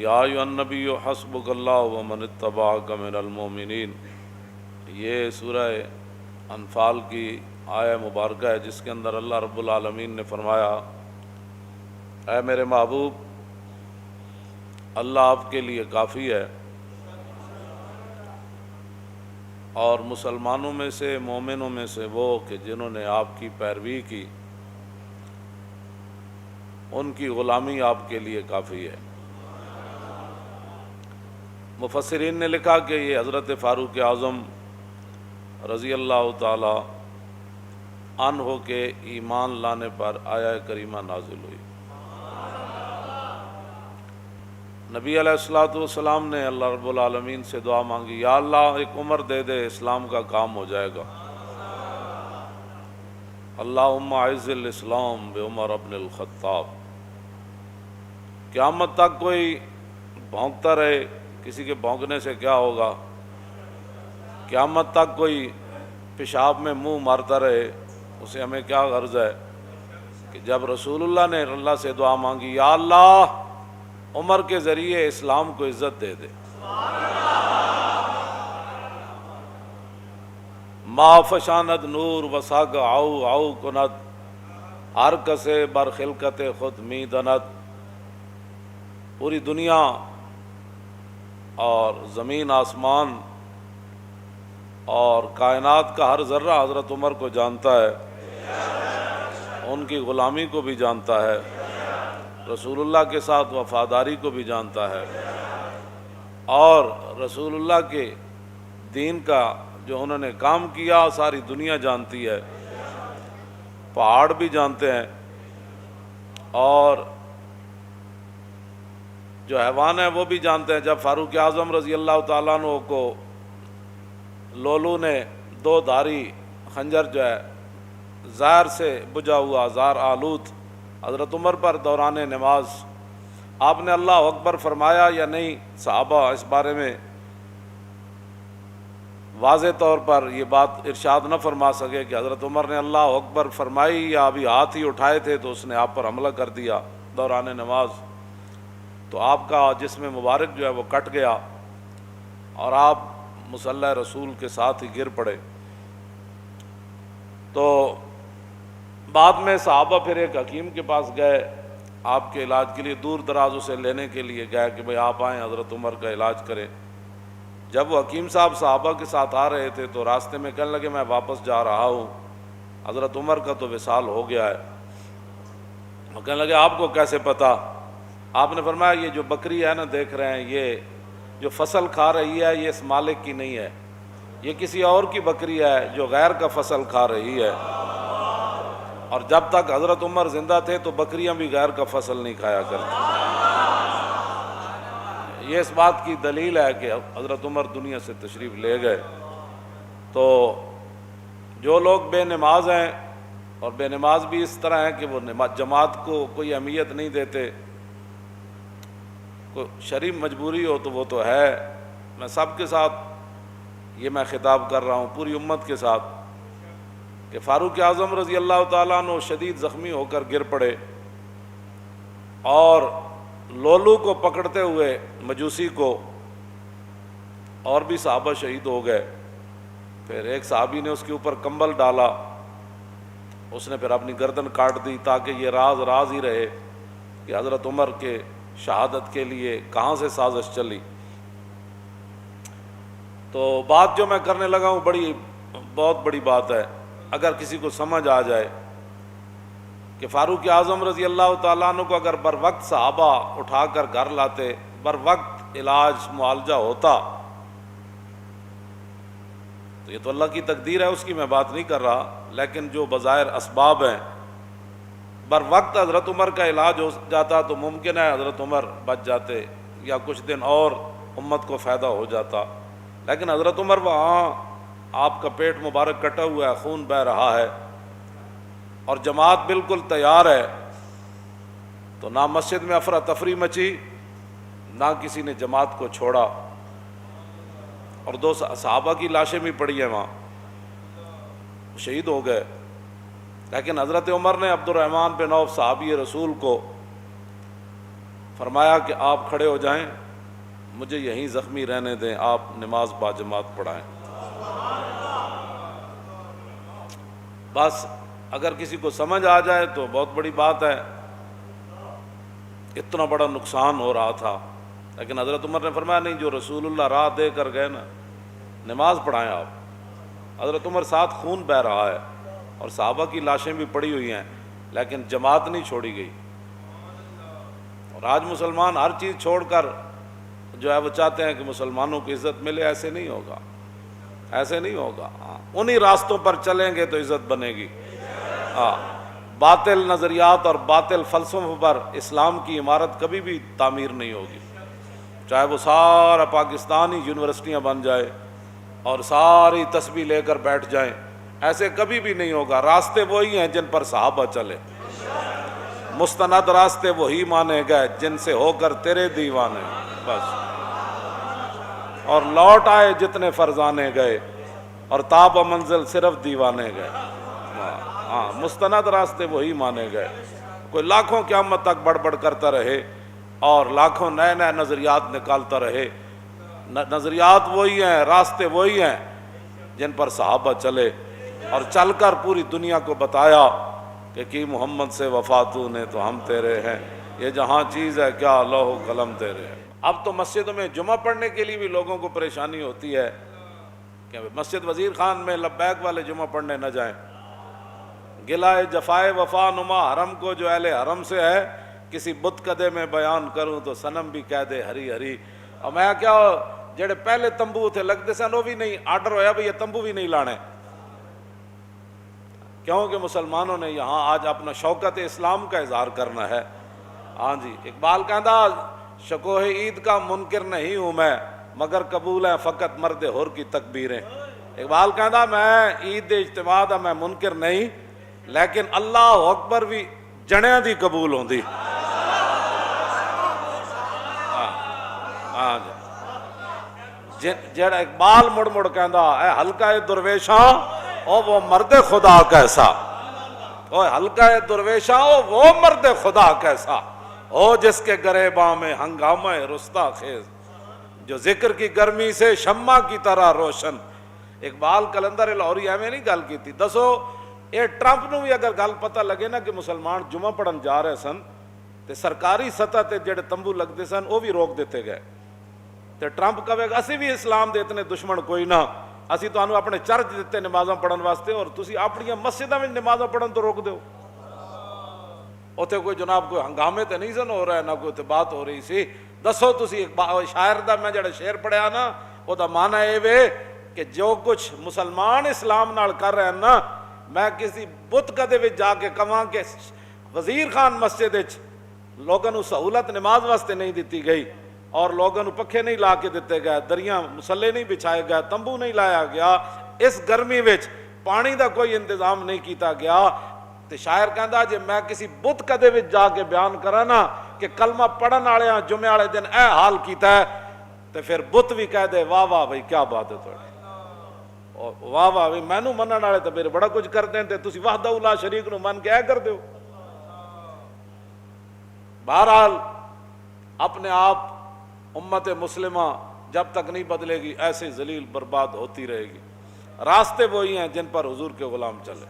یا ایھا النبی حسبک اللہ ومن اتبعک من المؤمنین۔ یہ سورہ انفال کی آیہ مبارکہ ہے جس کے اندر اللہ رب العالمین نے فرمایا، اے میرے محبوب، اللہ آپ کے لیے کافی ہے، اور مسلمانوں میں سے، مومنوں میں سے وہ کہ جنہوں نے آپ کی پیروی کی، ان کی غلامی آپ کے لیے کافی ہے۔ مفسرین نے لکھا کہ یہ حضرت فاروق اعظم رضی اللہ تعالی عنہ کے ایمان لانے پر آیہ کریمہ نازل ہوئی۔ نبی علیہ الصلوۃ والسلام نے اللہ رب العالمین سے دعا مانگی، یا اللہ ایک عمر دے دے، اسلام کا کام ہو جائے گا۔ اللہم اعز الاسلام بعمر ابن الخطاب۔ قیامت تک کوئی بھونکتا رہے، کسی کے بھونکنے سے کیا ہوگا؟ قیامت تک کوئی پیشاب میں منہ مارتا رہے، اسے ہمیں کیا غرض ہے؟ کہ جب رسول اللہ نے اللہ سے دعا مانگی، یا اللہ عمر کے ذریعے اسلام کو عزت دے دے۔ ما فشاند نور وساگ آؤ آؤ کند، ہر کسے بر خلقت خود می دند۔ پوری دنیا اور زمین آسمان اور کائنات کا ہر ذرہ حضرت عمر کو جانتا ہے، ان کی غلامی کو بھی جانتا ہے، رسول اللہ کے ساتھ وفاداری کو بھی جانتا ہے، اور رسول اللہ کے دین کا جو انہوں نے کام کیا ساری دنیا جانتی ہے، پہاڑ بھی جانتے ہیں، اور جو حیوان ہیں وہ بھی جانتے ہیں۔ جب فاروق اعظم رضی اللہ تعالیٰ عنہ کو لولو نے دو دھاری خنجر جو ہے زہر سے بجھا ہوا زہر آلود حضرت عمر پر دوران نماز، آپ نے اللہ اکبر فرمایا یا نہیں؟ صحابہ اس بارے میں واضح طور پر یہ بات ارشاد نہ فرما سکے کہ حضرت عمر نے اللہ اکبر فرمائی یا ابھی ہاتھ ہی اٹھائے تھے تو اس نے آپ پر حملہ کر دیا دوران نماز، تو آپ کا جسم مبارک جو ہے وہ کٹ گیا اور آپ مصلی رسول کے ساتھ ہی گر پڑے۔ تو بعد میں صحابہ پھر ایک حکیم کے پاس گئے، آپ کے علاج کے لیے دور دراز اسے لینے کے لیے گئے کہ بھئی آپ آئیں حضرت عمر کا علاج کریں۔ جب وہ حکیم صاحب صحابہ کے ساتھ آ رہے تھے تو راستے میں کہنے لگے میں واپس جا رہا ہوں، حضرت عمر کا تو وصال ہو گیا ہے۔ وہ کہنے لگے آپ کو کیسے پتہ؟ آپ نے فرمایا یہ جو بکری ہے نا دیکھ رہے ہیں، یہ جو فصل کھا رہی ہے یہ اس مالک کی نہیں ہے، یہ کسی اور کی بکری ہے جو غیر کا فصل کھا رہی ہے، اور جب تک حضرت عمر زندہ تھے تو بکریاں بھی غیر کا فصل نہیں کھایا کرتی۔ یہ اس بات کی دلیل ہے کہ حضرت عمر دنیا سے تشریف لے گئے۔ تو جو لوگ بے نماز ہیں، اور بے نماز بھی اس طرح ہیں کہ وہ جماعت کو کوئی اہمیت نہیں دیتے، کوئی شرعی مجبوری ہو تو وہ تو ہے، میں سب کے ساتھ یہ میں خطاب کر رہا ہوں، پوری امت کے ساتھ، کہ فاروق اعظم رضی اللہ تعالیٰ عنہ شدید زخمی ہو کر گر پڑے، اور لولو کو پکڑتے ہوئے مجوسی کو اور بھی صحابہ شہید ہو گئے۔ پھر ایک صحابی نے اس کے اوپر کمبل ڈالا، اس نے پھر اپنی گردن کاٹ دی تاکہ یہ راز راز ہی رہے کہ حضرت عمر کے شہادت کے لیے کہاں سے سازش چلی۔ تو بات جو میں کرنے لگا ہوں بہت بڑی بات ہے، اگر کسی کو سمجھ آ جائے کہ فاروق اعظم رضی اللہ تعالیٰ عنہ کو اگر بر وقت صحابہ اٹھا کر گھر لاتے، بر وقت علاج معالجہ ہوتا، تو یہ تو اللہ کی تقدیر ہے، اس کی میں بات نہیں کر رہا، لیکن جو بظاہر اسباب ہیں، بر وقت حضرت عمر کا علاج ہو جاتا تو ممکن ہے حضرت عمر بچ جاتے یا کچھ دن اور امت کو فائدہ ہو جاتا، لیکن حضرت عمر وہاں آپ کا پیٹ مبارک کٹا ہوا ہے، خون بہہ رہا ہے، اور جماعت بالکل تیار ہے، تو نہ مسجد میں افراتفری مچی، نہ کسی نے جماعت کو چھوڑا، اور دو صحابہ کی لاشیں بھی پڑی ہیں وہاں، شہید ہو گئے، لیکن حضرت عمر نے عبد الرحمن بن عوف صحابی رسول کو فرمایا کہ آپ کھڑے ہو جائیں، مجھے یہیں زخمی رہنے دیں، آپ نماز باجماعت پڑھائیں۔ بس اگر کسی کو سمجھ آ جائے تو بہت بڑی بات ہے، اتنا بڑا نقصان ہو رہا تھا۔ لیکن حضرت عمر نے فرمایا نہیں، جو رسول اللہ راہ دے کر گئے نا، نماز پڑھائیں آپ۔ حضرت عمر ساتھ خون بہہ رہا ہے اور صحابہ کی لاشیں بھی پڑی ہوئی ہیں، لیکن جماعت نہیں چھوڑی گئی۔ اور آج مسلمان ہر چیز چھوڑ کر جو ہے وہ چاہتے ہیں کہ مسلمانوں کی عزت ملے، ایسے نہیں ہوگا، ایسے نہیں ہوگا۔ انہی راستوں پر چلیں گے تو عزت بنے گی۔ باطل نظریات اور باطل فلسفوں پر اسلام کی عمارت کبھی بھی تعمیر نہیں ہوگی، چاہے وہ سارا پاکستانی یونیورسٹیاں بن جائے اور ساری تسبیح لے کر بیٹھ جائیں، ایسے کبھی بھی نہیں ہوگا۔ راستے وہی ہیں جن پر صحابہ چلے، مستند راستے وہی مانے گئے جن سے ہو کر تیرے دیوانے، بس۔ اور لوٹ آئے جتنے فرزانے گئے، اور تاب و منزل صرف دیوانے گئے۔ مستند راستے وہی مانے گئے۔ کوئی لاکھوں قیامت تک بڑھ بڑھ کرتا رہے اور لاکھوں نئے نئے نظریات نکالتا رہے، نظریات وہی ہیں، راستے وہی ہیں جن پر صحابہ چلے، اور چل کر پوری دنیا کو بتایا کہ کی محمد سے وفاتو نے تو ہم تیرے ہیں، یہ جہاں چیز ہے کیا لوح و قلم تیرے ہیں۔ اب تو مسجدوں میں جمعہ پڑھنے کے لیے بھی لوگوں کو پریشانی ہوتی ہے کہ مسجد وزیر خان میں لبیک والے جمعہ پڑھنے نہ جائیں۔ گلائے جفائے وفا نما حرم کو جو اہل حرم سے ہے، کسی بت کدے میں بیان کروں تو صنم بھی کہہ دے ہری ہری۔ اور میں کیا جڑے پہلے تمبو تھے لگتے سن وہ بھی نہیں، آرڈر ہویا بھی یہ تمبو بھی نہیں لانے، کیونکہ مسلمانوں نے یہاں آج اپنا شوکت اسلام کا اظہار کرنا ہے۔ ہاں جی، اقبال کہندا شکوہ عید کا منکر نہیں ہوں میں، مگر قبول ہے فقط مرد حر کی تکبیریں۔ اقبال کہندا میں عید اجتماع دا میں منکر نہیں، لیکن اللہ اکبر بھی جنیاں دی قبول ہوندی۔ ہاں جی، جڑا اقبال مڑ مڑ کہندا اے حلقہ درویشاں او وہ مرد خدا کیسا، او حلقہ درویشاں او وہ مرد خدا کیسا، او جس کے گریباں میں ہنگامہ رستا خیز، جو ذکر کی گرمی سے شمع کی طرح روشن۔ اقبال کلندر لاہوری ایویں نہیں گل کیتی۔ دسو یہ ٹرمپ نو بھی اگر گل پتہ لگے نا کہ مسلمان جمعہ پڑھن جا رہے سن تے سرکاری سطح تے جڑے تمبو لگتے سن وہ بھی روک دیتے گئے، تے ٹرمپ کہے گا اسی بھی اسلام دے اتنے دشمن کوئی نہ، اسی تانوں اپنے چرچ دیتے نمازاں پڑھن واسطے اور تسی اپنی مسجداں وچ نمازاں پڑھن تو روک دیو۔ اوتھے کوئی جناب کوئی ہنگامے تے نہیں سن ہو رہا ہے، نہ کوئی تے بات ہو رہی سی۔ دسو تسی شاعر دا میں جڑا شعر پڑھیا نا او دا معنی اے وے کہ جو کچھ مسلمان اسلام نال کر رہے ہیں نا، میں کسی بت کدے وچ جا کے کہاں کہ وزیر خان مسجد وچ لوگوں نو سہولت نماز واسطے نہیں دیتی گئی، اور لوگوں نو پکھے نہیں لا کے دیتے گئے، دریاں مسلے نہیں بچھائے گئے، تمبو نہیں لایا گیا، اس گرمی وچ پانی دا کوئی انتظام نہیں کیتا گیا، تے شاعر کہندا جے میں کسی بت کدے وچ جا کے بیان کراں نا کہ کلمہ پڑھن والےاں جمعے والے دن اے حال کیتا ہے، تے پھر بت بھی کہہ دے واہ واہ بھائی کیا بات ہے تھوڑی، واہ واہ بھائی مینوں منن والے تے پھر بڑا کچھ کردے ہیں تے تسی وحدہ لا شریک نو من کے اے کر دیو۔ بہرحال اپنے آپ امت مسلمہ جب تک نہیں بدلے گی ایسے ذلیل برباد ہوتی رہے گی۔ راستے وہی ہیں جن پر حضور کے غلام چلے۔